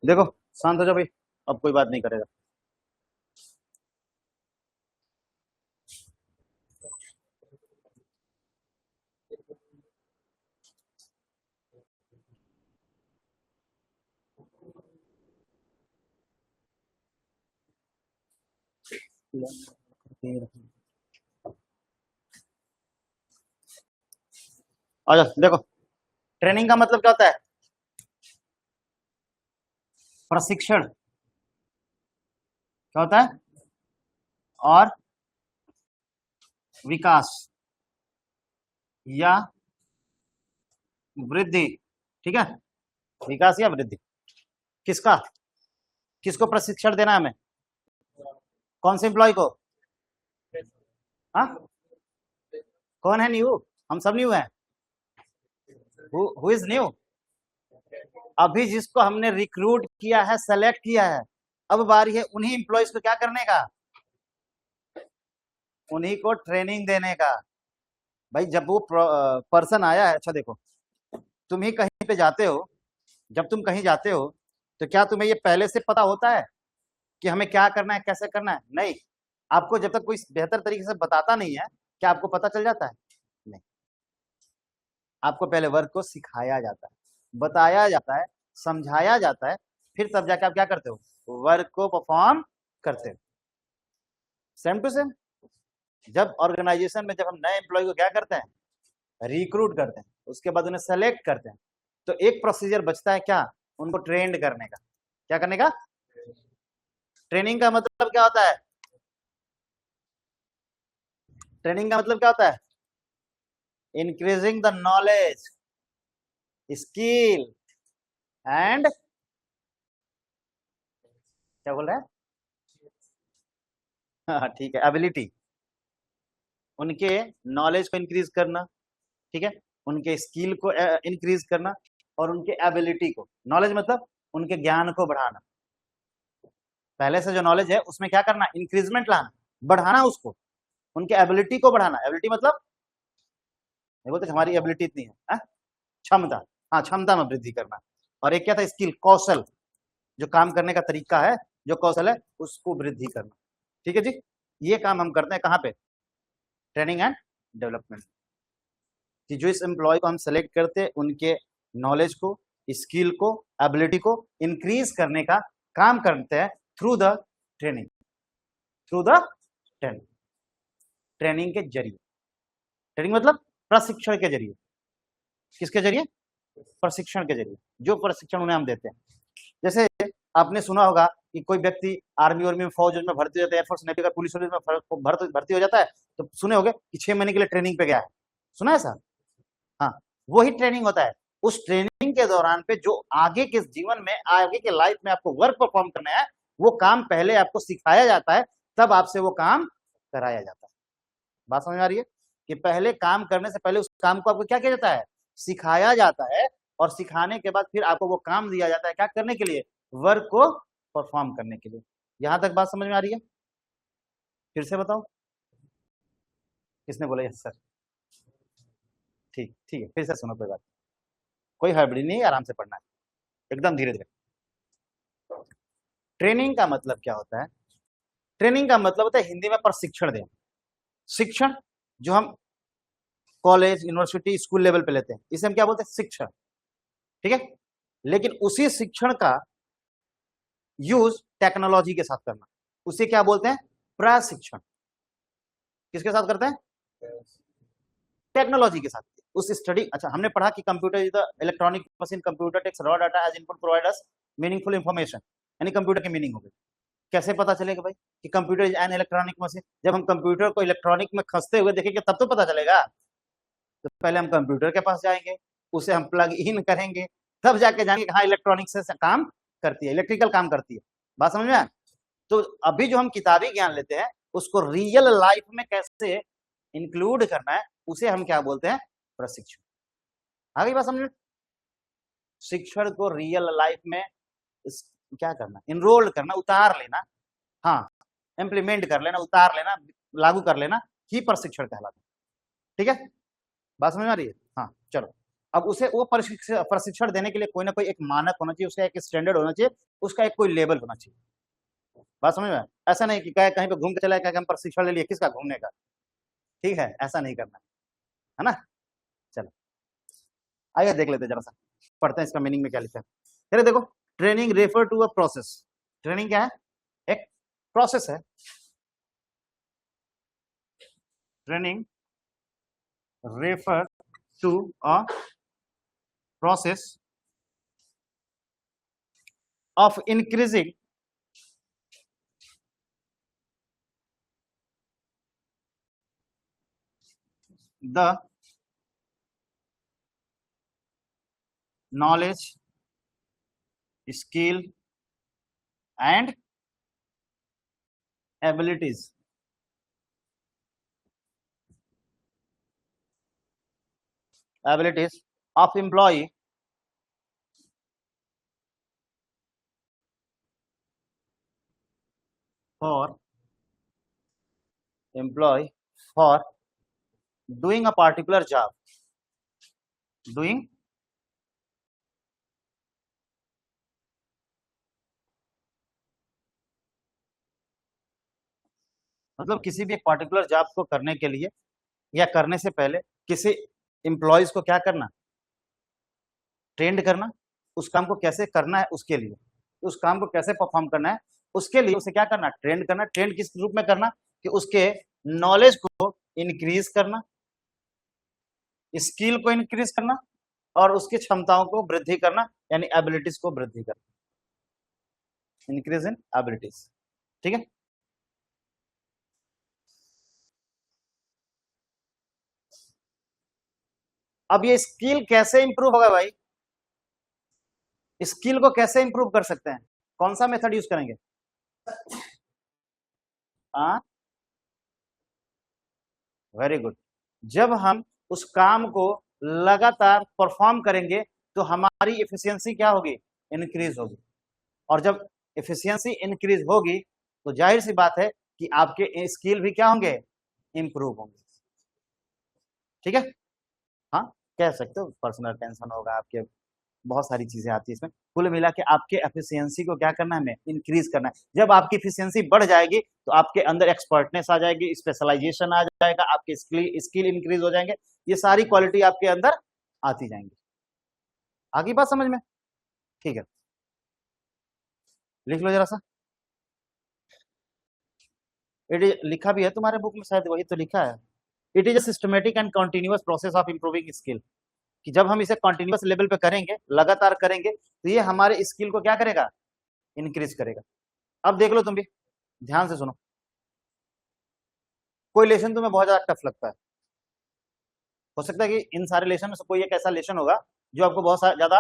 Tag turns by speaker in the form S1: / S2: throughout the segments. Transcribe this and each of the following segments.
S1: देखो, शांत हो जाओ भाई, अब कोई बात नहीं करेगा। अच्छा देखो, ट्रेनिंग का मतलब क्या होता है? प्रशिक्षण क्या होता है? और विकास या वृद्धि। ठीक है, विकास या वृद्धि किसका? किसको प्रशिक्षण देना है हमें? कौन से एम्प्लॉय को? हाँ, कौन है न्यू? हम सब न्यू हैं। Who is new? अभी जिसको हमने रिक्रूट किया है, सेलेक्ट किया है, अब बारी है उन्हीं एम्प्लॉयज को क्या करने का? उन्हीं को ट्रेनिंग देने का। भाई जब वो पर्सन आया है, अच्छा देखो, तुम ही कहीं पे जाते हो, जब तुम कहीं जाते हो तो क्या तुम्हें ये पहले से पता होता है कि हमें क्या करना है, कैसे करना है? नहीं। आपको जब तक कोई बेहतर तरीके से बताता नहीं है, क्या आपको पता चल जाता है? नहीं। आपको पहले वर्क को सिखाया जाता है, बताया जाता है, समझाया जाता है, फिर तब जाके आप क्या करते हो? वर्क को परफॉर्म करते हो। सेम टू सेम, जब ऑर्गेनाइजेशन में जब हम नए एम्प्लॉय को क्या करते हैं? रिक्रूट करते हैं, उसके बाद उन्हें सेलेक्ट करते हैं, तो एक प्रोसीजर बचता है क्या? उनको ट्रेंड करने का। क्या करने का? ट्रेनिंग का मतलब क्या होता है? ट्रेनिंग का मतलब क्या होता है? Increasing the knowledge, skill and, क्या बोल रहा है? हाँ ठीक है, एबिलिटी। उनके नॉलेज को इंक्रीज करना, ठीक है, उनके स्किल को इंक्रीज करना, और उनके एबिलिटी को, नॉलेज मतलब उनके ज्ञान को बढ़ाना। पहले से जो नॉलेज है उसमें क्या करना? इंक्रीजमेंट लाना, बढ़ाना उसको। उनके एबिलिटी को बढ़ाना, एबिलिटी मतलब नहीं बोलते हमारी एबिलिटी इतनी है, क्षमता। हाँ, क्षमता में वृद्धि करना। और एक क्या था? स्किल, कौशल, जो काम करने का तरीका है, जो कौशल है, उसको वृद्धि करना। ठीक है जी, ये काम हम करते हैं कहाँ पे? Training and development. कि जो इस एम्प्लॉय को हम सेलेक्ट करते हैं, उनके नॉलेज को, स्किल को, एबिलिटी को इंक्रीज करने का काम करते हैं through the training. Through the training, training के जरिए। ट्रेनिंग मतलब प्रशिक्षण के जरिए। किसके जरिए? प्रशिक्षण के जरिए। जो प्रशिक्षण उन्हें हम देते हैं, जैसे आपने सुना होगा कि कोई व्यक्ति आर्मी और में, फौज में भर्ती हो जाता है, एयरफोर्स, नेवी का, पुलिस में भर्ती हो जाता है, तो सुने होंगे कि 6 महीने के लिए ट्रेनिंग पे गया है। सुना है सर? हाँ, वही ट्रेनिंग होता है। उस ट्रेनिंग के दौरान पे जो आगे के जीवन में, आगे के लाइफ में आपको वर्क परफॉर्म करना है, वो काम पहले आपको सिखाया जाता है, तब आपसे वो काम कराया जाता है। बात समझ में आ रही है? कि पहले काम करने से पहले उस काम को आपको क्या किया जाता है? सिखाया जाता है, और सिखाने के बाद फिर आपको वो काम दिया जाता है, क्या करने के लिए? वर्क को परफॉर्म करने के लिए। यहां तक बात समझ में आ रही है? फिर से बताओ, किसने बोला यस सर? ठीक ठीक है, फिर से सुनो, कोई बात, कोई हड़बड़ी नहीं, आराम से पढ़ना है, एकदम धीरे धीरे। ट्रेनिंग का मतलब क्या होता है? ट्रेनिंग का मतलब होता है हिंदी में प्रशिक्षण देना। शिक्षण जो हम कॉलेज, यूनिवर्सिटी, स्कूल लेवल पे लेते हैं, इसे हम क्या बोलते हैं? शिक्षण। ठीक है, लेकिन उसी शिक्षण का यूज टेक्नोलॉजी के साथ करना, उसे क्या बोलते हैं? प्रशिक्षण। किसके साथ करते हैं? टेक्नोलॉजी के साथ। उस स्टडी, अच्छा हमने पढ़ा कि computer is the electronic machine, computer takes raw data as input, provide us meaningful information. यानी कंप्यूटर की मीनिंग हो गई। कैसे पता चलेगा भाई कि computer is an electronic machine? जब हम कंप्यूटर को इलेक्ट्रॉनिक में खसते हुए देखेंगे तब तो पता चलेगा। तो पहले हम कंप्यूटर के पास जाएंगे, उसे हम प्लग इन करेंगे, तब जाके जाएंगे हाँ इलेक्ट्रॉनिक से काम करती है, इलेक्ट्रिकल काम करती है। बात समझ में आया? तो अभी जो हम किताबी ज्ञान लेते हैं, उसको रियल लाइफ में कैसे इंक्लूड करना है, उसे हम क्या बोलते हैं? प्रशिक्षण। आ गई बात समझ में? शिक्षण को रियल लाइफ में क्या करना? इनरोल करना, उतार लेना, हाँ, इम्प्लीमेंट कर लेना, उतार लेना, लागू कर लेना, ही प्रशिक्षण कहलाता है। ठीक है, बात समझ में आ रही है? हाँ चलो, अब उसे वो प्रशिक्षण देने के लिए कोई ना कोई एक मानक होना चाहिए, उसका एक स्टैंडर्ड होना चाहिए, उसका एक कोई लेवल होना चाहिए। बात समझ में? ऐसा नहीं कि कहीं पे घूम के चला क्या हम प्रशिक्षण ले लिए, किसका घूमने का, ठीक है, ऐसा नहीं करना है ना। चलो आइए देख लेते हैं, जरा सा पढ़ते हैं इसका मीनिंग में क्या लिखा है। अरे देखो, training refer to a process. Training क्या है? एक प्रोसेस है। Training refer to a process of increasing the knowledge, skill and abilities of employee for for doing a particular job, doing मतलब किसी भी एक पर्टिकुलर जॉब को करने के लिए या करने से पहले किसी एम्प्लॉयज को क्या करना, ट्रेंड करना, उस काम को कैसे करना है उसके लिए, उस काम को कैसे परफॉर्म करना है उसके लिए उसे क्या करना, ट्रेंड करना। ट्रेंड किस रूप में करना, कि उसके नॉलेज को इंक्रीज करना, स्किल को इंक्रीज करना और उसकी क्षमताओं को वृद्धि करना, यानी एबिलिटीज को वृद्धि करना, इंक्रीज इन एबिलिटीज। ठीक है, अब ये स्किल कैसे इंप्रूव होगा भाई, स्किल को कैसे इंप्रूव कर सकते हैं, कौन सा मेथड यूज करेंगे? हाँ, वेरी गुड। जब हम उस काम को लगातार परफॉर्म करेंगे तो हमारी एफिशिएंसी क्या होगी, इंक्रीज होगी। और जब एफिशिएंसी इंक्रीज होगी तो जाहिर सी बात है कि आपके स्किल भी क्या होंगे, इंप्रूव होंगे। ठीक है, हाँ कह सकते हो, पर्सनल टेंशन होगा आपके, बहुत सारी चीजें आती है इसमें। कुल मिला के आपके एफिशिएंसी को क्या करना है, हमें इंक्रीज करना है। जब आपकी एफिशिएंसी बढ़ जाएगी तो आपके अंदर एक्सपर्टनेस आ जाएगी, स्पेशलाइजेशन आ जाएगा, आपके स्किल इंक्रीज हो जाएंगे, ये सारी क्वालिटी आपके अंदर आती जाएंगी। आगे बात समझ में? ठीक है, लिख लो जरा सा। इट इज लिखा भी है तुम्हारे बुक में शायद, वही तो लिखा है। It is a systematic and continuous process of improving skill, कि जब हम इसे कंटिन्यूअस लेवल पे करेंगे, लगातार करेंगे, तो ये हमारे स्किल को क्या करेगा, इंक्रीज करेगा। अब देख लो तुम भी ध्यान से सुनो, कोई लेसन तुम्हें बहुत ज्यादा टफ लगता है, हो सकता है कि इन सारे लेसन में से कोई एक ऐसा लेसन होगा जो आपको बहुत ज्यादा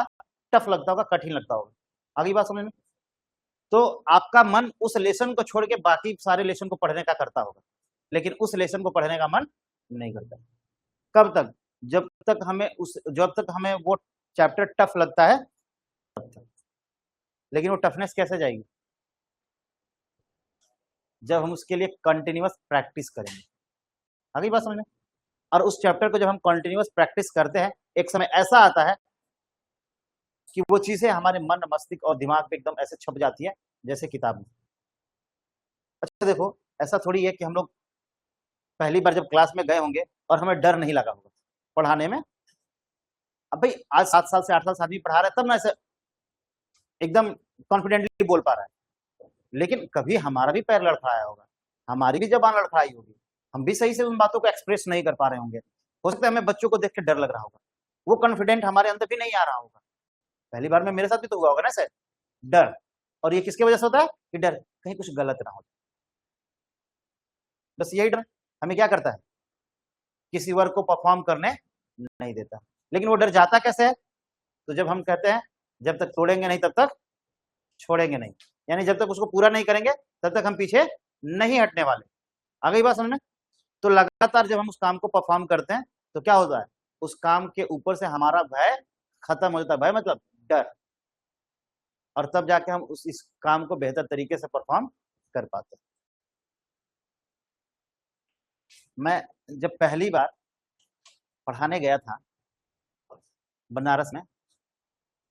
S1: टफ लगता होगा, कठिन लगता होगा। आगे बात समझ में? तो आपका मन उस लेसन को छोड़ के बाकी सारे लेसन को पढ़ने का करता होगा, लेकिन उस लेसन को पढ़ने का मन नहीं करता। कब तक? जब तक हमें वो चैप्टर टफ लगता है तब तक। लेकिन वो टफनेस कैसे जाएगी, जब हम उसके लिए कंटिन्यूअस प्रैक्टिस करेंगे। आगे बात समझ में? और उस चैप्टर को जब हम कंटिन्यूअस प्रैक्टिस करते हैं, एक समय ऐसा आता है कि वो चीजें हमारे मन, मस्तिष्क और दिमाग पे एकदम ऐसे छप जाती है जैसे किताब में। अच्छा देखो, ऐसा थोड़ी है कि हम लोग पहली बार जब क्लास में गए होंगे और हमें डर नहीं लगा होगा पढ़ाने में। अब भाई आज 7 साल से 8 साल से आदमी पढ़ा रहा है, तब ना ऐसे एकदम कॉन्फिडेंटली बोल पा रहा है। लेकिन कभी हमारा भी पैर लड़खड़ाया होगा, हमारी भी जबान लड़खड़ाई होगी, हम भी सही से उन बातों को एक्सप्रेस नहीं कर पा रहे होंगे। हो सकता है हमें बच्चों को देख के डर लग रहा होगा, वो कॉन्फिडेंट हमारे अंदर भी नहीं आ रहा होगा। पहली बार में मेरे साथ भी तो हुआ होगा ना सर, डर। और ये किसकी वजह से होता है, कि डर कहीं कुछ गलत ना हो। बस यही डर हमें क्या करता है, किसी वर्क को परफॉर्म करने नहीं देता। लेकिन वो डर जाता कैसे है, तो जब हम कहते हैं जब तक तोड़ेंगे नहीं तब तक छोड़ेंगे नहीं, यानी जब तक उसको पूरा नहीं करेंगे तब तक हम पीछे नहीं हटने वाले। आ गई बात समझ में? तो लगातार जब हम उस काम को परफॉर्म करते हैं तो क्या होता है, उस काम के ऊपर से हमारा भय खत्म हो जाता है। भय मतलब डर, और तब जाके हम इस काम को बेहतर तरीके से परफॉर्म कर पाते हैं। मैं जब पहली बार पढ़ाने गया था बनारस में।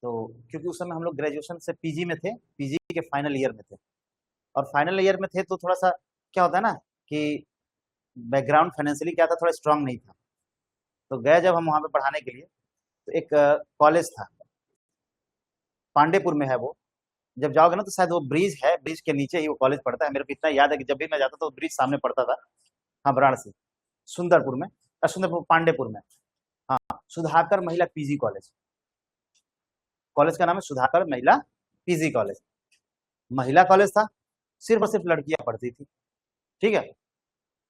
S1: तो क्योंकि उस समय हम लोग ग्रेजुएशन से पीजी में थे, पीजी के फाइनल ईयर में थे, और फाइनल ईयर में थे तो थोड़ा सा क्या होता है ना कि बैकग्राउंड फाइनेंशियली क्या था, थोड़ा स्ट्रांग नहीं था। तो गए जब हम वहाँ पे पढ़ाने के लिए, तो एक कॉलेज था, पांडेपुर में है वो। जब जाओगे ना तो शायद वो ब्रिज है, ब्रिज के नीचे ही वो कॉलेज पड़ता है। मेरे को इतना याद है कि जब भी मैं जाता था तो ब्रिज सामने पड़ता था। हाँ, वाराणसी, सुंदरपुर में, सुंदरपुर पांडेपुर में। हाँ, सुधाकर महिला पीजी कॉलेज, कॉलेज का नाम है सुधाकर महिला पीजी कॉलेज। महिला कॉलेज था, सिर्फ और सिर्फ लड़कियां पढ़ती थी, ठीक है।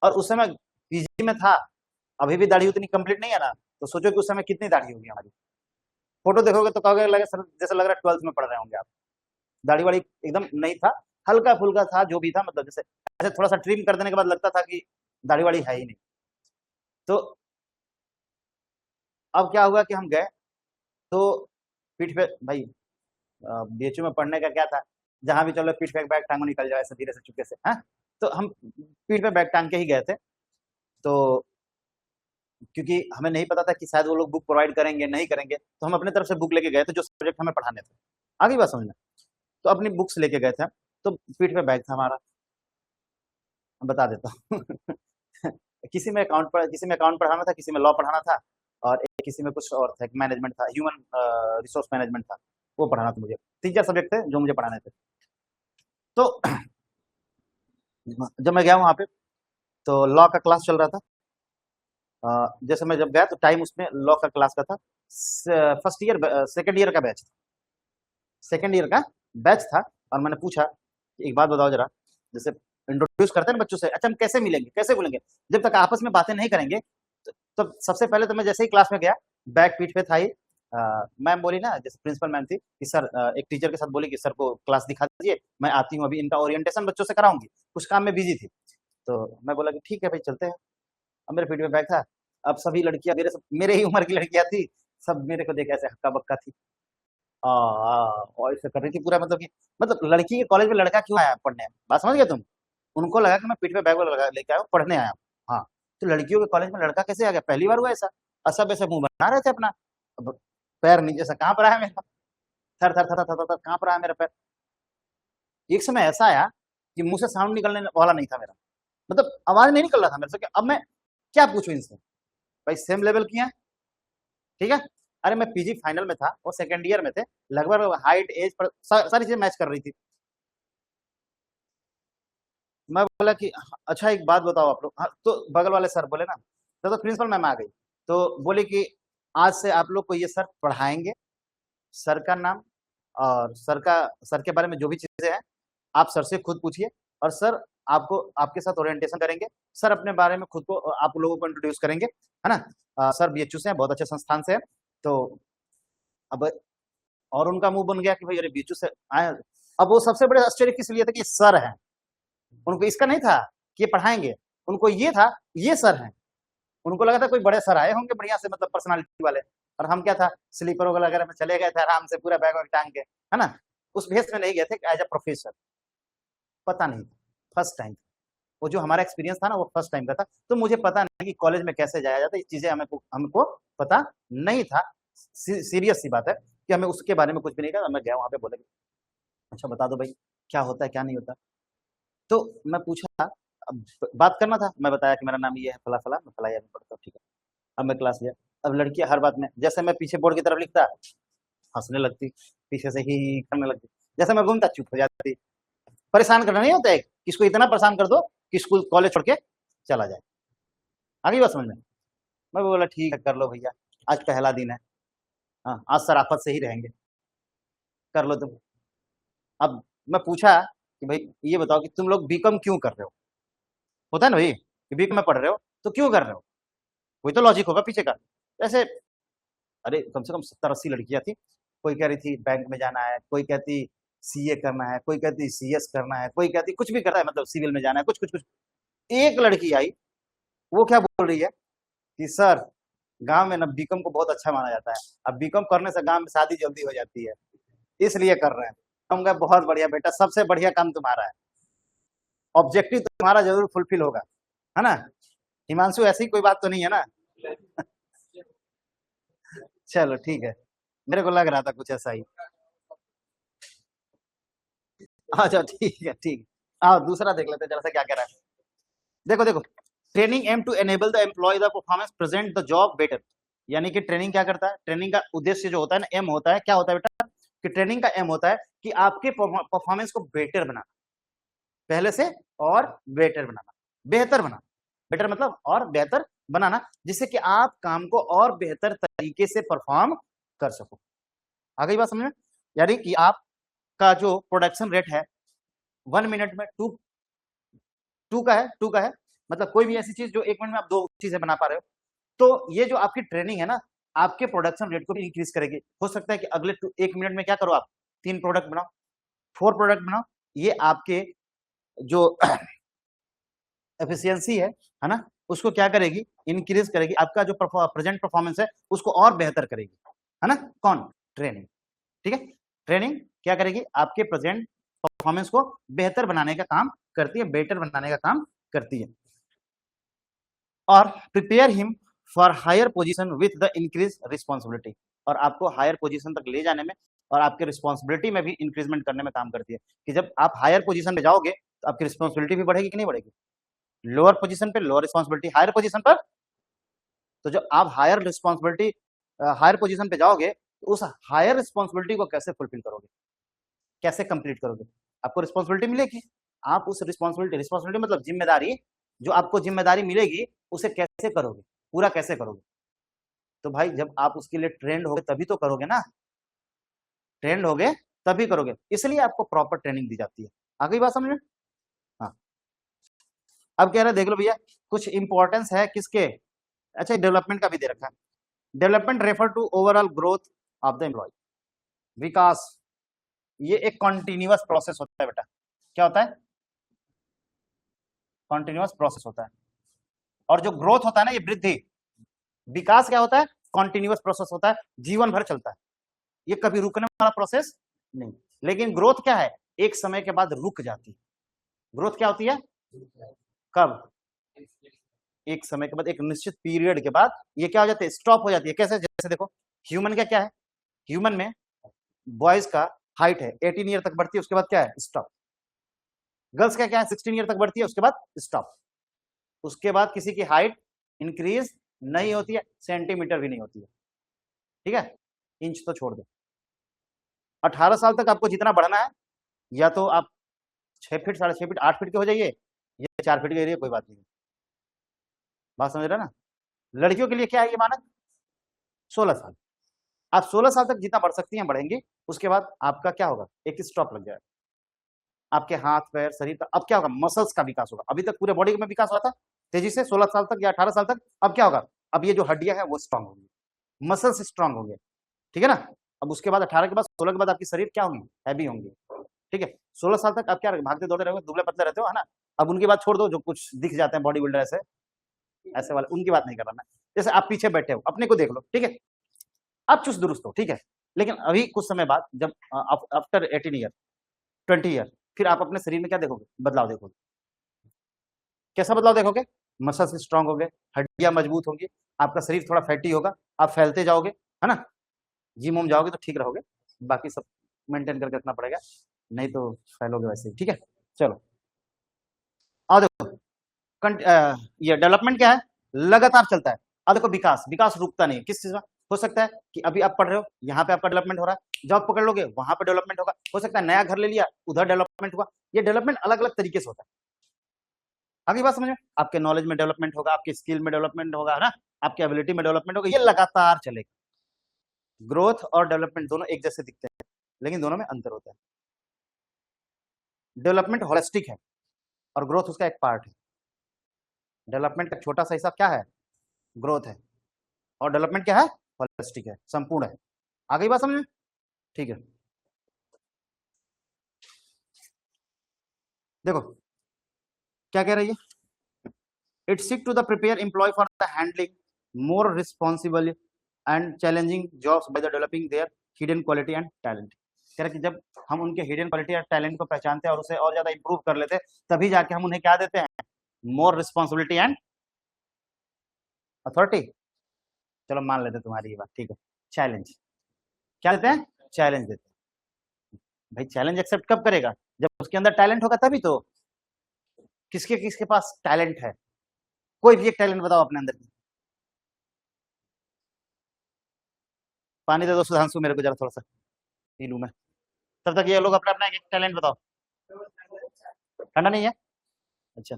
S1: और उस समय पीजी में था, अभी भी दाढ़ी उतनी कंप्लीट नहीं है ना, तो सोचो कि उस समय कितनी दाढ़ी होगी हमारी। फोटो देखोगे तो कहोगे लगे सर जैसे लग रहा है 12th में पढ़ रहे होंगे आप। दाढ़ी वाड़ी एकदम नहीं था, हल्का फुल्का था जो भी था, मतलब जैसे ऐसे थोड़ा सा ट्रिम कर देने के बाद लगता था कि दाढ़ी वाड़ी है ही नहीं। तो अब क्या हुआ कि हम गए, तो पीठ पे भाई, बीएचयू में पढ़ने का क्या था, जहां भी चलो पीठ पे बैग टांगो निकल जाए ऐसे धीरे से चुपके से, हाँ। तो हम पीठ पे बैग टांग के ही गए थे। तो क्योंकि हमें नहीं पता था कि शायद वो लोग बुक प्रोवाइड करेंगे नहीं करेंगे, तो हम अपने तरफ से बुक लेके गए थे जो सब्जेक्ट हमें पढ़ाने थे। आगे बात समझना। तो अपनी बुक्स लेके गए थे, तो पीठ पे बैग था हमारा, बता देता हूँ। किसी में अकाउंट पढ़ाना था, किसी में लॉ पढ़ाना था, और किसी में कुछ और था, मैनेजमेंट था, ह्यूमन रिसोर्स मैनेजमेंट था, वो पढ़ाना था मुझे। 3-4 सब्जेक्ट थे जो मुझे पढ़ाने थे। तो जब मैं गया वहाँ पे, तो लॉ का क्लास चल रहा था। जैसे मैं जब गया तो टाइम उसमें लॉ का क्लास का था, फर्स्ट ईयर सेकेंड ईयर का बैच, सेकेंड ईयर का बैच था। और मैंने पूछा कि एक बात बताओ जरा, जैसे इंट्रोड्यूस करते हैं ना बच्चों से, अच्छा हम कैसे मिलेंगे कैसे बोलेंगे, जब तक आपस में बातें नहीं करेंगे। तो सबसे पहले तो मैं जैसे ही क्लास में गया, बैग पीठ पे था ही, मैम बोली ना, जैसे प्रिंसिपल मैम थी कि सर, एक टीचर के साथ बोली कि सर को क्लास दिखा दीजिए, मैं आती हूँ, अभी इनका ओरिएंटेशन बच्चों से कराऊंगी, कुछ काम में बिजी थी। तो मैं बोला कि ठीक है भाई चलते हैं। अब मेरे पीठ पे बैग था, अब सभी लड़कियां मेरे ही उम्र की लड़कियां थी, सब मेरे को देख ऐसे हक्का बक्का थी, और ऐसे कर रही थी पूरा, मतलब कि मतलब लड़की के कॉलेज में लड़का क्यों आया पढ़ने, बात समझ गए तुम। उनको लगा कि मैं पीठ पे बैग लगा लेके आया हूँ, पढ़ने आया हूँ। हाँ, तो लड़कियों के कॉलेज में लड़का कैसे आ गया, पहली बार हुआ ऐसा। और सब ऐसे मुंह बना रहे थे अपना, अब पैर नीचे से कांप रहा है मेरा, थर थर थर थर थर थर कांप रहा है मेरा पैर। एक समय ऐसा आया कि मुंह से साउंड निकलने वाला नहीं था मेरा, मतलब आवाज नहीं निकल रहा था मेरे से कि अब मैं क्या पूछूं इनसे। भाई सेम लेवल की है, ठीक है। अरे मैं पीजी फाइनल में था, वो सेकंड ईयर में थे, लगभग हाइट एज पर सारी चीजें मैच कर रही थी। मैं बोला कि अच्छा एक बात बताओ आप लोग, हाँ, तो बगल वाले सर बोले ना, तो प्रिंसिपल मैम आ गई, तो बोले कि आज से आप लोग को ये सर पढ़ाएंगे, सर का नाम और सर के बारे में जो भी चीजें हैं आप सर से खुद पूछिए, और सर आपको आपके साथ ओरिएंटेशन करेंगे, सर अपने बारे में खुद को आप लोगों को इंट्रोड्यूस करेंगे, है ना। सर बीएचयू से हैं, बहुत अच्छे संस्थान से हैं। तो अब और उनका मुंह बन गया कि भाई अरे बीएचयू से आए। अब वो सबसे बड़े आश्चर्य किस लिए था कि सर हैं, उनको इसका नहीं था कि ये पढ़ाएंगे, उनको ये था ये सर हैं। उनको लगा था कोई बड़े सर आए होंगे बढ़िया से, मतलब पर्सनालिटी वाले, और हम क्या था, स्लीपर वगैरह में चले गए थे आराम से पूरा बैग वैग टांग के, है ना। उस भेष में नहीं गए थे एज अ प्रोफेसर, पता नहीं था, फर्स्ट टाइम। वो जो हमारा एक्सपीरियंस था ना वो फर्स्ट टाइम का था, तो मुझे पता नहीं कि कॉलेज में कैसे जाया जाता है, ये चीजें हमको पता नहीं था। सीरियस सी बात है कि हमें उसके बारे में कुछ भी नहीं था। मैं गया वहां पे, बोले अच्छा बता दो भाई क्या होता है क्या नहीं होता। तो मैं पूछा, अब बात करना था, मैं बताया कि मेरा नाम ये है फला फला, मैं फला में पढ़ता हूँ, ठीक है। अब मैं क्लास लिया, अब लड़कियां हर बात में, जैसे मैं पीछे बोर्ड की तरफ लिखता हंसने लगती, पीछे से ही करने लगती, जैसे मैं घूमता चुप हो जाती। परेशान करना नहीं होता है, किसको इतना परेशान कर दो कि स्कूल कॉलेज छोड़ के चला जाए। आगे बात समझ में। मैं बोला ठीक है कर लो भैया, आज पहला दिन है, हाँ आज शराफत से ही रहेंगे, कर लो तुम। अब मैं पूछा कि भाई ये बताओ कि तुम लोग बीकॉम क्यों कर रहे हो, होता है ना भाई कि बीकॉम में पढ़ रहे हो तो क्यों कर रहे हो, कोई तो लॉजिक होगा पीछे का। ऐसे अरे कम से कम 70-80 लड़कियां थी, कोई कह रही थी बैंक में जाना है, कोई कहती सीए करना है, कोई कहती सीएस करना है, कोई कहती कुछ भी करना है, मतलब सिविल में जाना है, कुछ कुछ कुछ। एक लड़की आई, वो क्या बोल रही है कि सर गांव में ना बीकॉम को बहुत अच्छा माना जाता है, अब बीकॉम करने से गांव में शादी जल्दी हो जाती है, इसलिए कर रहे हैं। कहूंगा बहुत बढ़िया बेटा, सबसे बढ़िया काम तुम्हारा है, ऑब्जेक्टिव तुम्हारा जरूर फुलफिल होगा, है ना। हिमांशु ऐसी कोई बात तो नहीं है ना। चलो ठीक है, मेरे को लग रहा था कुछ ऐसा ही। अच्छा ठीक है ठीक है। हाँ दूसरा देख लेते हैं जरा सा क्या कह रहा है। देखो देखो, training aim to enable the employ the performance present the job better. यानी कि ट्रेनिंग क्या करता है, ट्रेनिंग का उद्देश्य जो होता है ना, एम होता है, क्या होता है बेटा, कि ट्रेनिंग का एम होता है कि आपके परफॉर्मेंस को बेटर बनाना, पहले से और बेटर बनाना, बेहतर बनाना। बेटर मतलब और बेहतर बनाना, जिससे कि आप काम को और बेहतर तरीके से परफॉर्म कर सको। आ गई बात समझ में? यानी कि आपका जो प्रोडक्शन रेट है 1 मिनट में टू का है, मतलब कोई भी ऐसी चीज जो 1 मिनट में आप 2 चीजें बना पा रहे हो, तो ये जो आपकी ट्रेनिंग है ना, आपके प्रोडक्शन रेट को भी इंक्रीज करेगी। हो सकता है कि अगले 1 मिनट में क्या करो आप, 3 प्रोडक्ट बनाओ, 4 प्रोडक्ट बनाओ। ये आपके जो एफिशिएंसी है ना, उसको क्या करेगी, इंक्रीज करेगी। आपका जो प्रेजेंट परफॉर्मेंस है उसको और बेहतर करेगी, है ना। कौन? ट्रेनिंग। ठीक है, ट्रेनिंग क्या करेगी, आपके प्रेजेंट परफॉर्मेंस को बेहतर बनाने का काम करती है, बेटर बनाने का काम करती है। और prepare him for higher position with the increase responsibility, और आपको हायर पोजीशन तक ले जाने में और आपके रिस्पॉन्सिबिलिटी में भी इंक्रीजमेंट करने में काम करती है। कि जब आप हायर पोजीशन पे जाओगे तो आपकी रिस्पॉन्सिबिलिटी भी बढ़ेगी कि नहीं बढ़ेगी? लोअर पोजीशन पे लोअर रिस्पॉन्सिबिलिटी, हायर पोजीशन पर, तो जब आप हायर रिस्पॉन्सिबिलिटी हायर पोजीशन पे जाओगे तो उस हायर रिस्पॉन्सिबिलिटी को कैसे फुलफिल करोगे, कैसे कंप्लीट करोगे? आपको रिस्पॉन्सिबिलिटी मिलेगी, आप उस रिस्पॉन्सिबिलिटी मतलब जिम्मेदारी, जो आपको जिम्मेदारी मिलेगी उसे कैसे करोगे, पूरा कैसे करोगे? तो भाई जब आप उसके लिए ट्रेंड होगे तभी तो करोगे ना, ट्रेंड होगे तभी करोगे, इसलिए आपको प्रॉपर ट्रेनिंग दी जाती है। आ गई बात समझ में? हाँ, अब कह रहे देख लो भैया, कुछ इंपॉर्टेंस है किसके, अच्छा डेवलपमेंट का भी दे रखा है। Development refer to overall growth of the employ. विकास ये एक कॉन्टिन्यूअस प्रोसेस होता है बेटा। क्या होता है? कॉन्टिन्यूअस प्रोसेस होता है। और जो ग्रोथ होता है ना, ये वृद्धि, विकास क्या होता है? कॉन्टिन्यूअस प्रोसेस होता है, जीवन भर चलता है, ये कभी रुकने वाला प्रोसेस नहीं। लेकिन ग्रोथ क्या है, एक समय के बाद रुक जाती है। ग्रोथ क्या होती है, कब? एक समय के बाद, एक निश्चित पीरियड के बाद ये क्या हो जाती है, स्टॉप हो जाती है। कैसे? जैसे देखो, ह्यूमन का क्या है, ह्यूमन में बॉयज का हाइट है 18 ईयर तक बढ़ती है, उसके बाद क्या है, स्टॉप। गर्ल्स का क्या है, 16 ईयर तक बढ़ती है, उसके बाद स्टॉप। उसके बाद किसी की हाइट इंक्रीज नहीं होती है, सेंटीमीटर भी नहीं होती है, ठीक है, इंच तो छोड़ दो। 18 साल तक आपको जितना बढ़ना है, या तो आप 6 फीट, 6.5 फीट, 8 फीट के हो जाइए, या 4 फीट के एरिया, कोई बात नहीं। बात समझ रहे ना? लड़कियों के लिए क्या है ये मानक, 16 साल। आप 16 साल तक जितना बढ़ सकती हैं बढ़ेंगे, उसके बाद आपका क्या होगा, एक स्टॉप लग जाएगा। आपके हाथ पैर शरीर का अब क्या होगा, मसल्स का विकास होगा। अभी तक पूरे बॉडी में विकास हुआ था तेजी से 16 साल तक या 18 साल तक। अब क्या होगा, अब ये जो हड्डियां हैं वो स्ट्रांग होंगी, मसल्स स्ट्रांग होंगे, ठीक है ना। अब उसके बाद 18 के बाद 16 के बाद आपकी शरीर क्या होंगी, हैवी होंगी, ठीक है। 16 साल तक आप क्या भागते दौड़ते रहोगे, दुबले पतले रहते हो, है ना। अब उनकी बात छोड़ दो, जो कुछ दिख जाते हैं बॉडी बिल्डर ऐसे, ऐसे वाले, उनकी बात नहीं कर रहा मैं। जैसे आप पीछे बैठे हो, अपने को देख लो, ठीक है, आप चुस्त दुरुस्त हो, ठीक है। लेकिन अभी कुछ समय बाद, जब आफ्टर 18 ईयर, 20 ईयर, फिर आप अपने शरीर में क्या देखोगे, बदलाव देखोगे। कैसा बदलाव देखोगे, मसल्स स्ट्रांग होंगे, हड्डियां मजबूत होंगी, आपका शरीर थोड़ा फैटी होगा, आप फैलते जाओगे, है ना। जिम उम जाओगे तो ठीक रहोगे, बाकी सब मेंटेन करके रखना पड़ेगा, नहीं तो फैलोगे वैसे ही, ठीक है। चलो और देखो, ये डेवलपमेंट क्या है, लगातार चलता है। अब देखो, विकास, विकास रुकता नहीं है, किस चीज में? हो सकता है कि अभी आप पढ़ रहे हो, यहाँ पे आपका डेवलपमेंट हो रहा है, जॉब पकड़ लोगे वहां पे डेवलपमेंट होगा, हो सकता है नया घर ले लिया, उधर डेवलपमेंट हुआ। ये डेवलपमेंट अलग अलग तरीके से होता है। आगे बात समझ में? आपके नॉलेज में डेवलपमेंट होगा, आपके स्किल में डेवलपमेंट होगा, है ना, आपकी एबिलिटी में डेवलपमेंट होगा, ये लगातार चलेगा। ग्रोथ और डेवलपमेंट दोनों एक जैसे दिखते हैं, लेकिन दोनों में अंतर होता है। डेवलपमेंट होलिस्टिक है और ग्रोथ उसका एक पार्ट है। डेवलपमेंट का छोटा सा हिस्सा क्या है, ग्रोथ है, और डेवलपमेंट क्या है, होलिस्टिक है, संपूर्ण है। आ गई बात समझ में? ठीक है, देखो क्या कह रही है, it seek to the prepare employ for the handling more responsible and challenging jobs by the developing their hidden quality and talent. कह रहा कि जब हम उनके हिडन क्वालिटी और टैलेंट को पहचानते हैं और उसे और ज्यादा इंप्रूव कर लेते हैं, तभी जाके हम उन्हें क्या देते हैं, मोर रिस्पॉन्सिबिलिटी एंड अथॉरिटी। चलो मान लेते तुम्हारी ये बात, ठीक है। चैलेंज। क्या देते हैं? चैलेंज देते हैं। भाई चैलेंज एक्सेप्ट कब करेगा? जब उसके अंदर टैलेंट होगा तभी तो। किसके किसके पास टैलेंट है? कोई भी एक टैलेंट बताओ अपने अंदर की। पानी दे दो सुधांशु मेरे को जरा, थोड़ा सा पी लूं मैं। तब तक ये लोग अपना अपना एक टैलेंट बताओ। ठंडा नहीं है? अच्छा,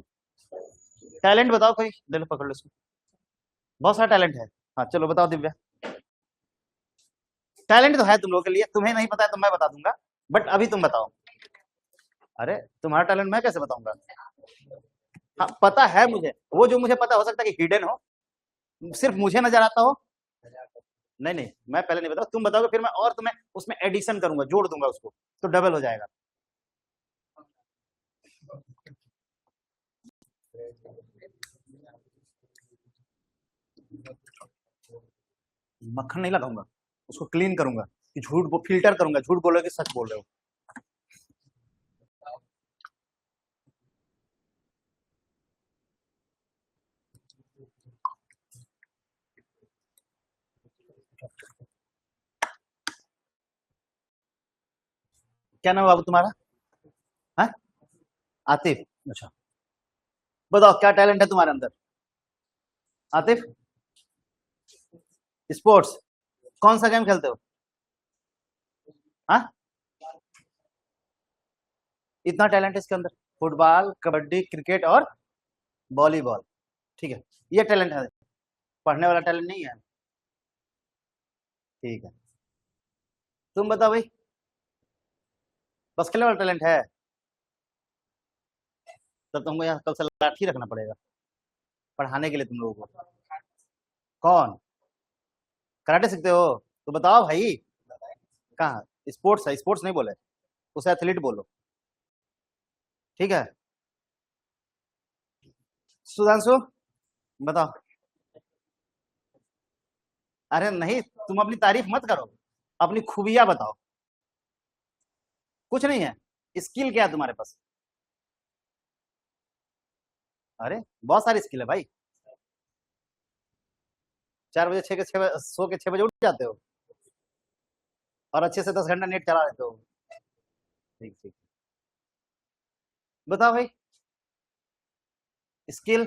S1: टैलेंट बताओ कोई, ले लो पकड़ लो इसको। बहुत सारा टैलेंट है। हाँ चलो बताओ दिव्या। टैलेंट तो है तुम लोगों के लिए, तुम्हें नहीं पता है तो मैं बता दूंगा, बट अभी तुम बताओ। अरे तुम्हारा टैलेंट मैं कैसे बताऊंगा? हाँ पता है मुझे, वो जो मुझे पता हो सकता है कि हिडन हो, सिर्फ मुझे नजर आता हो। नहीं नहीं, मैं पहले नहीं बताऊँ, तुम बताओगे फिर मैं और तुम्हें उसमें एडिशन करूंगा, जोड़ दूंगा उसको, तो डबल हो जाएगा। मक्खन नहीं लगाऊंगा, उसको क्लीन करूंगा, कि फिल्टर करूंगा, झूठ बोल रहे हो कि सच बोल रहे हो। क्या नाम है बाबू तुम्हारा? हाँ आतिफ। अच्छा बताओ क्या टैलेंट है तुम्हारे अंदर? आतिफ, स्पोर्ट्स कौन सा गेम खेलते हो? हाँ इतना टैलेंट है इसके अंदर? फुटबॉल, कबड्डी, क्रिकेट और वॉलीबॉल, ठीक है, ये टैलेंट है। पढ़ने वाला टैलेंट नहीं है? ठीक है, तुम बताओ भाई। बस खेलने वाला टैलेंट है? तब तुमको यहाँ कल से लाठी रखना पड़ेगा पढ़ाने के लिए तुम लोगों को। कौन? कराटे सीखते हो? तो बताओ भाई। कहाँ? स्पोर्ट्स है, स्पोर्ट्स नहीं बोले, उसे एथलीट बोलो। ठीक है, सुधांशु बताओ। अरे नहीं, तुम अपनी तारीफ मत करो, अपनी खूबियां बताओ। कुछ नहीं है? स्किल क्या है तुम्हारे पास? अरे बहुत सारी स्किल है भाई। 4 बजे 6 के 6 सो के 6 बजे उठ जाते हो, और अच्छे से 10 घंटा नेट चला लेते हो। ठीक ठीक, बताओ भाई। स्किल?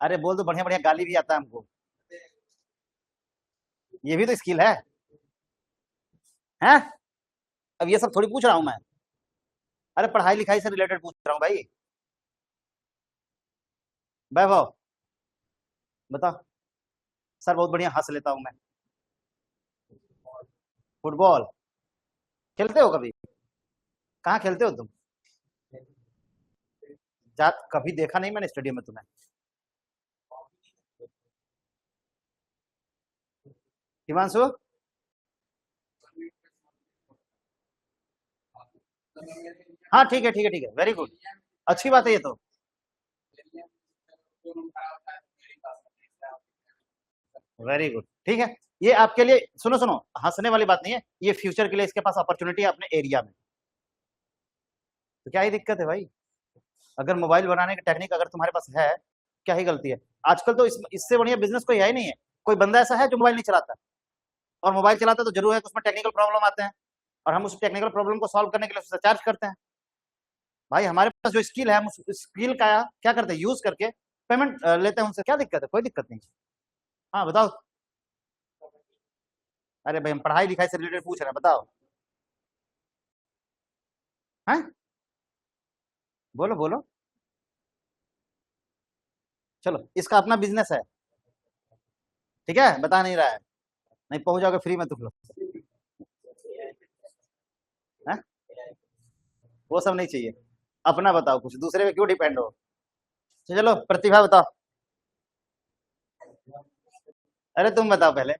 S1: अरे बोल दो, बढ़िया बढ़िया गाली भी आता है हमको, ये भी तो स्किल है। हैं? अब ये सब थोड़ी पूछ रहा हूं मैं। अरे पढ़ाई लिखाई से रिलेटेड पूछ रहा हूँ भाई। वैभव बताओ। सर बहुत बढ़िया हंस लेता हूँ मैं। फुटबॉल खेलते हो कभी? कहाँ खेलते हो तुम? जात कभी देखा नहीं मैंने स्टेडियम में तुम्हें। हिमांशु? हाँ ठीक है ठीक है ठीक है, वेरी गुड, अच्छी बात है ये तो। वेरी गुड, ठीक है। ये आपके लिए, सुनो सुनो, हंसने वाली बात नहीं है, ये फ्यूचर के लिए इसके पास अपॉर्चुनिटी है अपने एरिया में। तो क्या ही दिक्कत है भाई? अगर मोबाइल बनाने की टेक्निक अगर तुम्हारे पास है, क्या ही गलती है? आजकल तो इससे बढ़िया बिजनेस कोई है ही नहीं है। कोई बंदा ऐसा है जो मोबाइल नहीं चलाता? और मोबाइल चलाता तो जरूर है कि उसमें टेक्निकल प्रॉब्लम आते हैं, और हम उस टेक्निकल प्रॉब्लम को सॉल्व करने के लिए उससे चार्ज करते हैं। भाई हमारे पास जो स्किल है, हम उस स्किल का क्या करते हैं, यूज करके पेमेंट लेते हैं उनसे। क्या दिक्कत है? कोई दिक्कत नहीं। हाँ बताओ। अरे भाई हम पढ़ाई लिखाई से रिलेटेड पूछ रहे हैं, बताओ। हैं? बोलो बोलो। चलो इसका अपना बिजनेस है, ठीक है, बता नहीं रहा है, नहीं पहुंच जाओगे फ्री में तुम लोग। हैं? वो सब नहीं चाहिए, अपना बताओ, कुछ दूसरे पे क्यों डिपेंड हो। चलो प्रतिभा बताओ। अरे तुम बताओ पहले।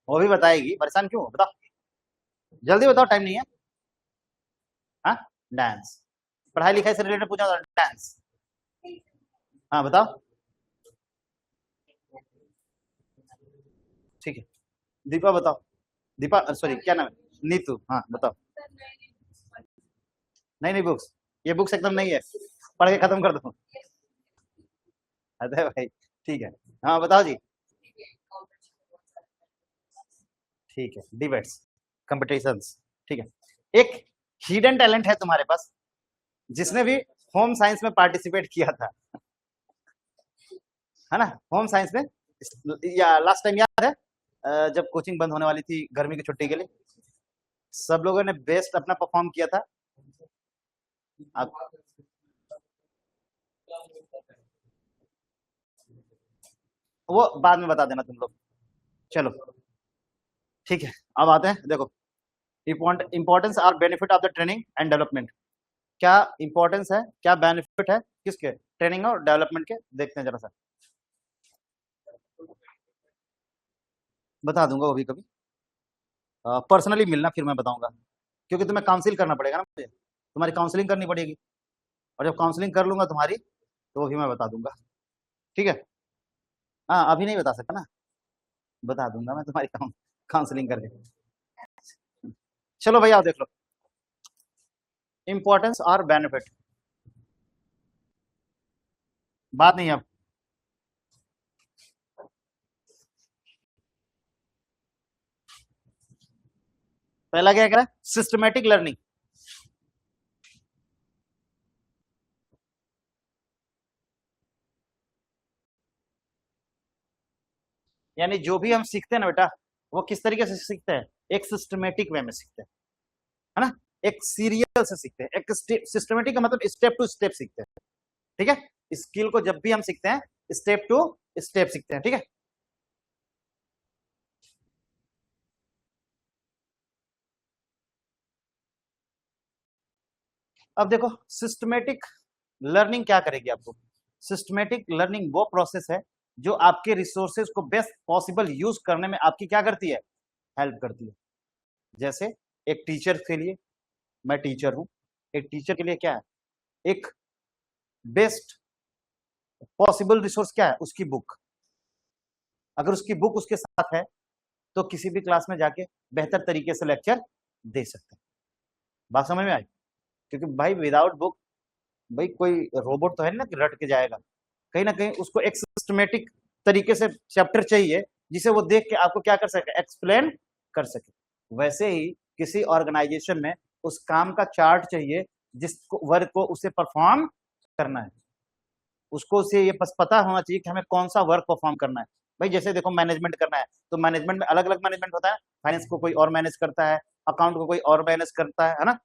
S1: वो भी बताएगी, परेशान क्यों हो? बताओ, जल्दी बताओ, टाइम नहीं है। हाँ डांस, पढ़ाई लिखाई से रिलेटेड पूछा, डांस। हाँ बताओ। ठीक है, दीपा बताओ। दीपा सॉरी क्या नाम है? नीतू, हाँ बताओ। नहीं नहीं बुक्स, ये बुक्स एकदम नहीं है, पढ़ के खत्म कर दो। अरे भाई ठीक है, हाँ बताओ जी। ठीक है, डिबेट्स, कंपटीशंस, ठीक है। एक हिडन टैलेंट है तुम्हारे पास, जिसने भी होम साइंस में पार्टिसिपेट किया था, है ना, होम साइंस में, या लास्ट टाइम याद है जब कोचिंग बंद होने वाली थी गर्मी की छुट्टी के लिए, सब लोगों ने बेस्ट अपना परफॉर्म किया था। अब वो बाद में बता देना तुम लोग। चलो ठीक है, अब आते हैं, देखो इंपॉर्टेंस और benefit of the training and development. क्या इंपॉर्टेंस है, क्या बेनिफिट है किसके, ट्रेनिंग और डेवलपमेंट के, देखते हैं जरा सा। बता दूंगा वो भी कभी, पर्सनली मिलना फिर मैं बताऊंगा, क्योंकि तुम्हें काउंसिल करना पड़ेगा ना मुझे, तुम्हारी काउंसलिंग करनी पड़ेगी, और जब काउंसलिंग कर लूंगा तुम्हारी तो वो भी मैं बता दूंगा। ठीक है, हाँ अभी नहीं बता सकता ना, बता दूंगा मैं तुम्हारी काउंसलिंग करके। चलो भैया देख लो, इंपॉर्टेंस और बेनिफिट, बात नहीं अब। पहला क्या कह रहा है, सिस्टमेटिक लर्निंग, यानी जो भी हम सीखते हैं ना बेटा, वो किस तरीके से सीखते हैं, एक सिस्टमेटिक वे में सीखते हैं, है ना, एक सीरियल से सीखते हैं, एक सिस्टमेटिक का मतलब स्टेप टू स्टेप सीखते हैं। ठीक है, स्किल को जब भी हम सीखते हैं स्टेप टू स्टेप सीखते हैं। ठीक है, अब देखो सिस्टमेटिक लर्निंग क्या करेगी आपको, सिस्टमेटिक लर्निंग वो प्रोसेस है जो आपके रिसोर्सेज को बेस्ट पॉसिबल यूज करने में आपकी क्या करती है, हेल्प करती है। जैसे एक टीचर के लिए, मैं टीचर हूं, एक टीचर के लिए क्या है, एक बेस्ट पॉसिबल रिसोर्स क्या है, उसकी बुक। अगर उसकी बुक उसके साथ है तो किसी भी क्लास में जाके बेहतर तरीके से लेक्चर दे सकते हैं। बात समझ में आई, क्योंकि भाई विदाउट बुक, भाई कोई रोबोट तो है नहीं ना कि रट के जाएगा, कहीं ना कहीं उसको एक सिस्टमेटिक तरीके से चैप्टर चाहिए जिसे वो देख के आपको क्या कर सके, एक्सप्लेन कर सके। वैसे ही किसी ऑर्गेनाइजेशन में उस काम का चार्ट चाहिए जिसको वर्क को उसे परफॉर्म करना है, उसको उसे ये बस पता होना चाहिए कि हमें कौन सा वर्क परफॉर्म करना है। भाई जैसे देखो मैनेजमेंट करना है तो मैनेजमेंट में अलग अलग मैनेजमेंट होता है, फाइनेंस को कोई और मैनेज करता है, अकाउंट को कोई और मैनेज करता है ना,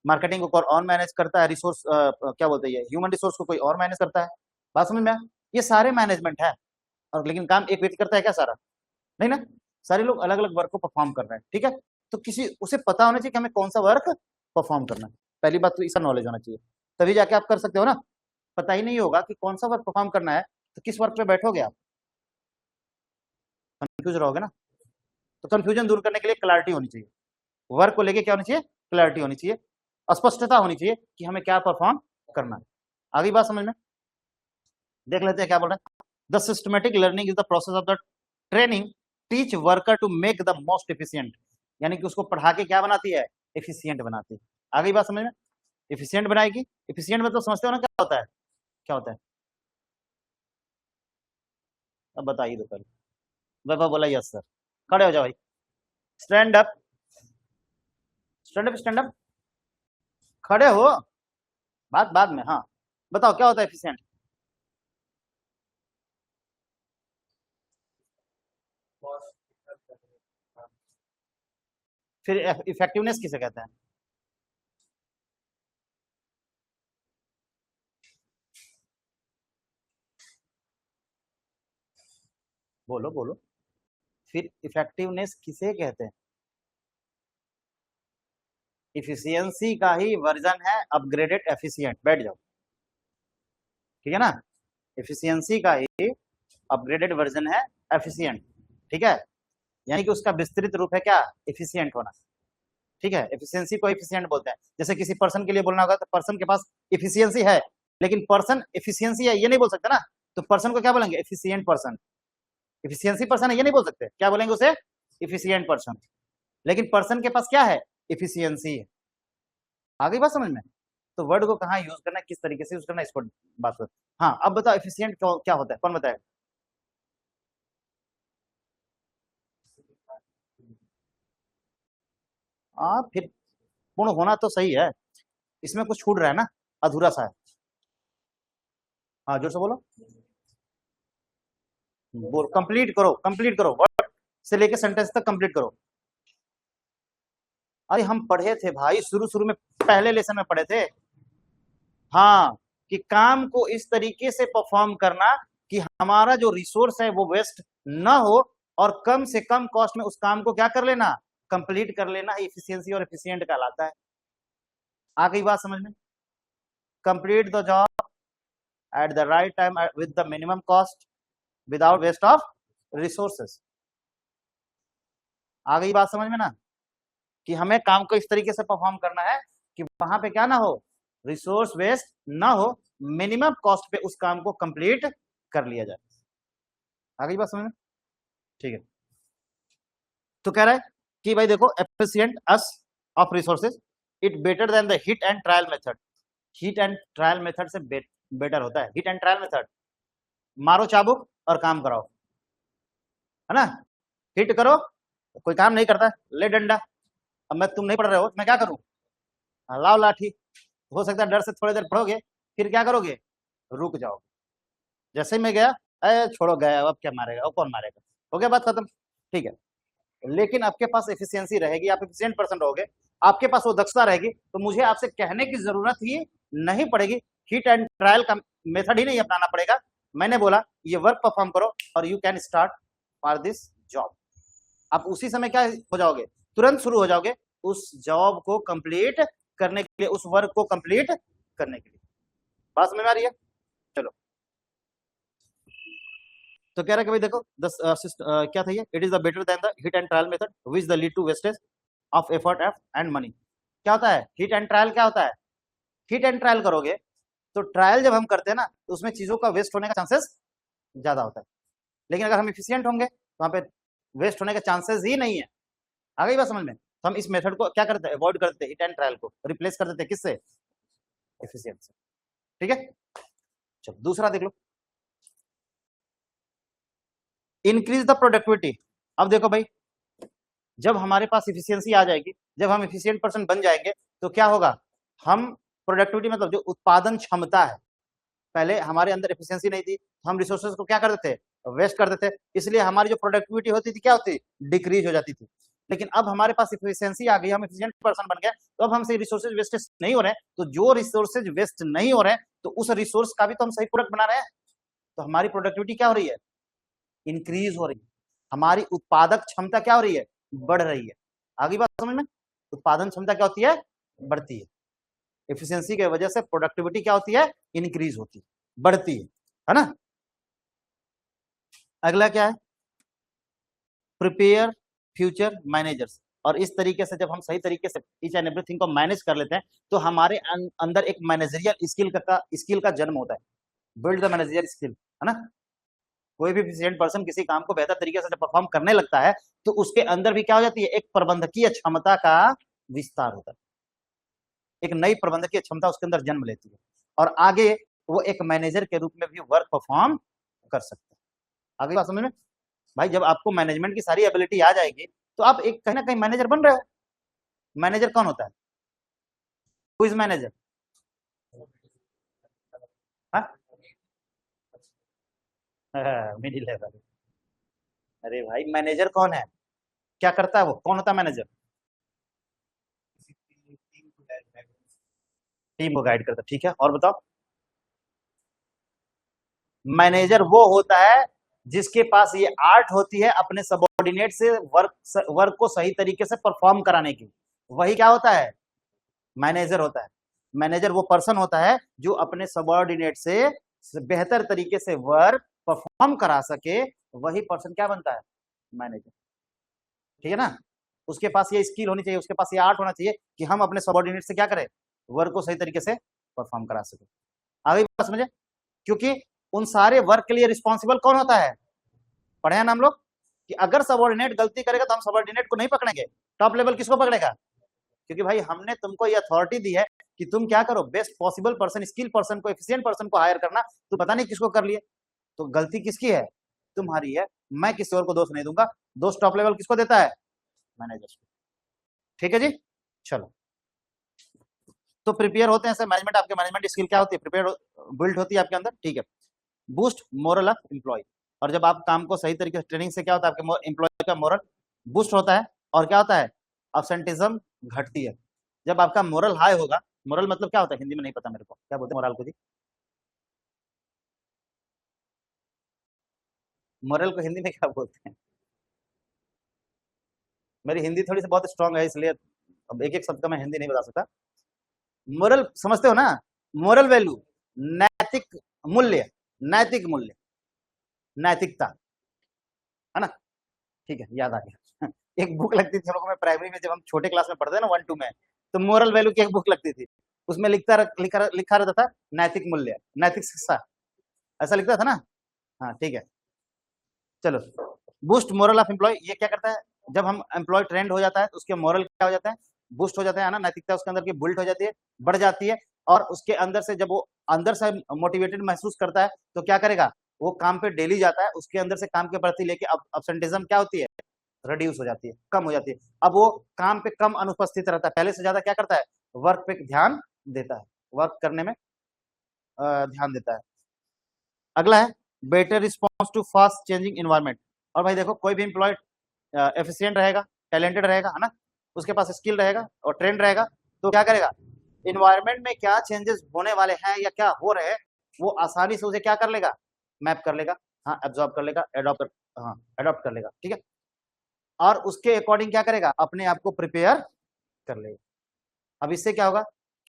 S1: मार्केटिंग को कोई और मैनेज करता है, रिसोर्स क्या बोलते हैं, ह्यूमन रिसोर्स को कोई और मैनेज करता है। बात समझ में आया? ये सारे मैनेजमेंट है, और लेकिन काम एक व्यक्ति करता है क्या सारा, नहीं ना, सारे लोग अलग अलग वर्क को परफॉर्म कर रहे हैं। ठीक है, तो किसी उसे पता होना चाहिए कि हमें कौन सा वर्क परफॉर्म करना है, पहली बात तो इसका नॉलेज होना चाहिए, तभी जाके आप कर सकते हो ना। पता ही नहीं होगा कि कौन सा वर्क परफॉर्म करना है तो किस वर्क पे बैठोगे आप, कंफ्यूज रहोगे ना। तो कंफ्यूजन दूर करने के लिए क्लैरिटी होनी चाहिए, वर्क को लेके क्या होनी चाहिए, क्लैरिटी होनी चाहिए, स्पष्टता होनी चाहिए कि हमें क्या परफॉर्म करना है। आगे बात समझ में, देख लेते हैं क्या बोल रहे हैं। The systematic learning is the process of the training teach worker to make the most efficient, यानी कि उसको पढ़ा के क्या बनाती है, एफिशिएंट बनाती है। आगे बात समझ में, एफिशिएंट बनाएगी, एफिशिएंट मतलब समझते हो ना क्या होता है, क्या होता है, अब बताइए तो पहले। वैभव बोला यस सर, खड़े हो जाओ भाई, stand up, stand up, stand up, खड़े हो, बात बाद में, हाँ बताओ क्या होता है एफिशिएंट। फिर इफेक्टिवनेस किसे कहते हैं, बोलो बोलो, फिर इफेक्टिवनेस किसे कहते हैं, इफिशियंसी का ही वर्जन है अपग्रेडेड एफिशिएंट, बैठ जाओ, ठीक है ना, एफिशिएंसी का ही अपग्रेडेड वर्जन है एफिशिएंट। ठीक है, यानी कि उसका विस्तृत रूप है क्या, एफिशिएंट होना। ठीक है, एफिशिएंसी को एफिशिएंट बोलते हैं। जैसे किसी पर्सन के लिए बोलना होगा तो पर्सन के पास एफिशिएंसी है, लेकिन पर्सन एफिशिएंसी है ये नहीं बोल सकते ना, तो पर्सन को क्या बोलेंगे, एफिशिएंट पर्सन। एफिशिएंसी पर्सन है ये नहीं बोल सकते, क्या बोलेंगे उसे, एफिशिएंट पर्सन। लेकिन पर्सन के पास क्या है, एफिशिएंसी है। आगे बात समझ में, तो वर्ड को कहाँ यूज करना है, किस तरीके से यूज करना है, इसको बात कर। हाँ अब बताओ एफिशिएंट क्या होता है, कौन बताएगा, फिर पूर्ण होना तो सही है, इसमें कुछ छूट रहा है ना, अधूरा सा है। हाँ जोर से बोलो, बोल, कंप्लीट करो, कंप्लीट करो, वर्ड से लेके सेंटेंस तक कंप्लीट करो। अरे हम पढ़े थे भाई, शुरू शुरू में पहले लेसन में पढ़े थे। हाँ, कि काम को इस तरीके से परफॉर्म करना कि हमारा जो रिसोर्स है वो वेस्ट ना हो, और कम से कम कॉस्ट में उस काम को क्या कर लेना, कंप्लीट कर लेना, इफिशियंसी और एफिशिएंट कहलाता है। आ गई बात समझ में? Complete the job at the right time with the minimum cost without waste of resources. आ गई बात समझ में ना, कि हमें काम को इस तरीके से परफॉर्म करना है कि वहां पे क्या ना हो, रिसोर्स वेस्ट ना हो, मिनिमम कॉस्ट पे उस काम को कंप्लीट कर लिया जाए। आ गई बात समझ में? ठीक है, तो कह रहा है कि भाई देखो, efficient us of resources it better than the hit and trial method. Hit and trial method से बेटर होता है। हिट एंड ट्रायल मेथड, मारो चाबुक और काम कराओ, है ना। हिट करो, कोई काम नहीं करता, ले डंडा। अब मैं, तुम नहीं पढ़ रहे हो, मैं क्या करूं, लाओ लाठी। हो सकता है डर से थोड़ी देर पढ़ोगे, फिर क्या करोगे, रुक जाओगे। जैसे ही मैं गया, अरे छोड़ो, गया, अब क्या मारेगा, अब कौन मारेगा, हो गया, बात खत्म। ठीक है, लेकिन आपके पास एफिशिएंसी रहेगी, आप एफिशिएंट पर्सन रहोगे, आपके पास वो दक्षता रहेगी, तो मुझे आपसे कहने की जरूरत ही नहीं पड़ेगी। हिट एंड ट्रायल का मेथड ही नहीं अपनाना पड़ेगा। मैंने बोला ये वर्क परफॉर्म करो और you can start for this job. आप उसी समय क्या हो जाओगे, तुरंत शुरू हो जाओगे उस जॉब को कंप्लीट करने के लिए, उस वर्क को कंप्लीट करने के लिए। बात समझ में आ रही है? चलो, तो कह रहा है कि भाई देखो, क्या था ये, it is the better than the hit and trial method which the lead to wastage of effort and money. क्या होता है हिट एंड ट्रायल? क्या होता है, हिट एंड ट्रायल करोगे तो ट्रायल जब हम करते हैं ना, तो उसमें चीजों का वेस्ट होने का चांसेस ज्यादा होता है। लेकिन अगर हम इफिशियंट होंगे तो वहां पे वेस्ट होने के चांसेस ही नहीं है। आ गई बात समझ में? तो हम इस मेथड को क्या करते हैं, अवॉइड करते हैं, हिट एंड ट्रायल को रिप्लेस कर देते हैं किससे, एफिशिएंट से। ठीक है, चलो दूसरा देख लो, इंक्रीज द प्रोडक्टिविटी। अब देखो भाई, जब हमारे पास इफिशियंसी आ जाएगी, जब हम इफिशियंट पर्सन बन जाएंगे, तो क्या होगा, हम प्रोडक्टिविटी मतलब जो उत्पादन क्षमता है, पहले हमारे अंदर एफिशिएंसी नहीं थी, हम रिसोर्सेज को क्या कर देते, वेस्ट कर देते, इसलिए हमारी जो प्रोडक्टिविटी होती थी क्या होती, डिक्रीज हो जाती थी। लेकिन अब हमारे पास इफिशियंसी आ गई, हम एफिशिएंट पर्सन बन गए, तो अब हमसे रिसोर्सेज वेस्टेज नहीं हो रहे हैं। तो जो रिसोर्सेज वेस्ट नहीं हो रहे हैं, तो उस रिसोर्स का भी तो हम सही पूरक बना रहे हैं, तो हमारी प्रोडक्टिविटी क्या हो रही है, इंक्रीज हो रही है। हमारी उत्पादक क्षमता क्या हो रही है, बढ़ रही है। आगे बात समझ में? उत्पादन क्षमता क्या होती है, बढ़ती है। एफिशिएंसी की वजह से प्रोडक्टिविटी क्या होती है, इंक्रीज होती है, बढ़ती है ना। अगला क्या है, प्रिपेयर फ्यूचर मैनेजर्स। और इस तरीके से जब हम सही तरीके से ईच एंड एवरीथिंग को मैनेज कर लेते हैं, तो हमारे अंदर एक मैनेजरियल स्किल का जन्म होता है। बिल्ड द मैनेजरियल स्किल, है ना। कोई भी एफिशिएंट पर्सन किसी काम को बेहतर तरीके से जब परफॉर्म करने लगता है, तो उसके अंदर भी क्या हो जाती है, एक प्रबंधकीय क्षमता का विस्तार होता है। एक नई प्रबंधकीय क्षमता उसके अंदर जन्म लेती है, और आगे वो एक मैनेजर के रूप में भी वर्क परफॉर्म कर सकता है। आगे बात समझ में? भाई जब आपको मैनेजमेंट की सारी एबिलिटी आ जाएगी, तो आप एक कहीं ना कहीं मैनेजर बन रहे हो। मैनेजर कौन होता है, who is manager? Middle level. अरे भाई मैनेजर कौन है, क्या करता है, वो कौन होता है मैनेजर? टीम को गाइड करता है, ठीक है, और बताओ। मैनेजर वो होता है जिसके पास ये आर्ट होती है अपने सबऑर्डिनेट से वर्क को सही तरीके से परफॉर्म कराने की, वही क्या होता है, मैनेजर होता है। मैनेजर वो पर्सन होता है जो अपने सबऑर्डिनेट से बेहतर तरीके से वर्क परफॉर्म करा सके, वही पर्सन क्या बनता है, मैनेजर। ठीक है ना, उसके पास ये स्किल होनी चाहिए, उसके पास ये आर्ट होना चाहिए कि हम अपने सबऑर्डिनेट से क्या करें, वर्क को सही तरीके से परफॉर्म करा सके। आगे बात समझे? क्योंकि उन सारे वर्क के लिए रिस्पॉन्सिबल कौन होता है, पढ़े हैं ना हम लोग, कि अगर सबऑर्डिनेट गलती करेगा तो हम सबऑर्डिनेट को नहीं पकड़ेंगे, टॉप लेवल किसको पकड़ेगा? क्योंकि भाई हमने तुमको ये अथॉरिटी दी है कि तुम क्या करो, best possible person, skill person को, एफिशिएंट पर्सन को हायर करना, तो पता नहीं किसको कर लिए, तो गलती किसकी है, तुम्हारी है। मैं किसी और को दोष नहीं दूंगा, दोष टॉप लेवल किसको देता है? मैनेजर्स को। ठीक है जी, चलो। तो प्रिपेयर होते हैं सर मैनेजमेंट, आपके मैनेजमेंट स्किल क्या होती है? प्रिपेयर बिल्ड होती है आपके अंदर, ठीक है। बूस्ट मोरल ऑफ एम्प्लॉय, और जब आप काम को सही तरीके से ट्रेनिंग से क्या होता है, आपके एम्प्लॉय का मोरल बूस्ट होता है, और क्या होता है? अब्सेंटिज्म घटती है। जब आपका मोरल हाई होगा, मोरल मतलब क्या होता है हिंदी में नहीं पता मेरे को, क्या बोलते हैं मोरल को जी? मोरल को हिंदी में क्या बोलते हैं? मेरी हिंदी थोड़ी सी बहुत स्ट्रांग है, इसलिए अब एक एक शब्द का मैं हिंदी नहीं बता सकता। मोरल समझते हो ना? मोरल वैल्यू, नैतिक मूल्य, नैतिक मूल्य, नैतिकता, है ना? ठीक है, याद आ गया। एक बुक लगती थी हम लोगों में प्राइमरी में, जब हम छोटे क्लास में पढ़ते हैं ना 1-2 में, तो मोरल वैल्यू की एक बुक लगती थी, उसमें लिखा रहता था नैतिक मूल्य, नैतिक शिक्षा, ऐसा लिखता था ना? हाँ ठीक है, चलो। बूस्ट मोरल ऑफ एम्प्लॉय, ये क्या करता है? जब हम एम्प्लॉय ट्रेंड हो जाता है तो उसके मोरल क्या हो जाता है? बूस्ट हो जाता है ना, नैतिकता उसके अंदर की बिल्ड हो जाती है, बढ़ जाती है, और उसके अंदर से जब वो अंदर से मोटिवेटेड महसूस करता है तो क्या करेगा? वो काम पे डेली जाता है, उसके अंदर से काम के प्रति लेके अब्सेंटिज्म क्या होती है? रिड्यूस हो जाती है, कम हो जाती है। अब वो काम पे कम अनुपस्थित रहता है, पहले से ज्यादा क्या करता है? वर्क पे ध्यान देता है, वर्क करने में ध्यान देता है। अगला है better response to fast changing environment. और भाई देखो, कोई भी एम्प्लॉय एफिशिएंट रहेगा, टैलेंटेड रहेगा, है ना, उसके पास स्किल रहेगा और ट्रेंड रहेगा, तो क्या करेगा? इन्वायरमेंट में क्या चेंजेस होने वाले हैं या क्या हो रहे हैं, वो आसानी से उसे क्या कर लेगा? मैप कर लेगा, हाँ, एब्जॉर्ब कर लेगा, एडॉप्ट कर लेगा, ठीक है। और उसके अकॉर्डिंग क्या करेगा? अपने आप को प्रिपेयर कर लेगा। अब इससे क्या होगा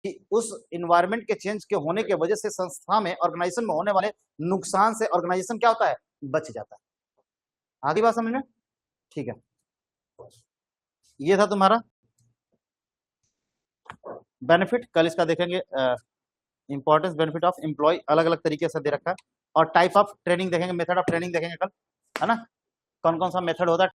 S1: कि उस इन्वायरमेंट के चेंज के होने की वजह से संस्था में, ऑर्गेनाइजेशन में होने वाले नुकसान से ऑर्गेनाइजेशन क्या होता है? बच जाता है। आगे बात समझ में? ठीक है, ये था तुम्हारा बेनिफिट। कल इसका देखेंगे, इंपॉर्टेंस बेनिफिट ऑफ एम्प्लॉय, अलग अलग तरीके से दे रखा है। और टाइप ऑफ ट्रेनिंग देखेंगे, मेथड ऑफ ट्रेनिंग देखेंगे कल, है ना, कौन कौन सा मेथड होता है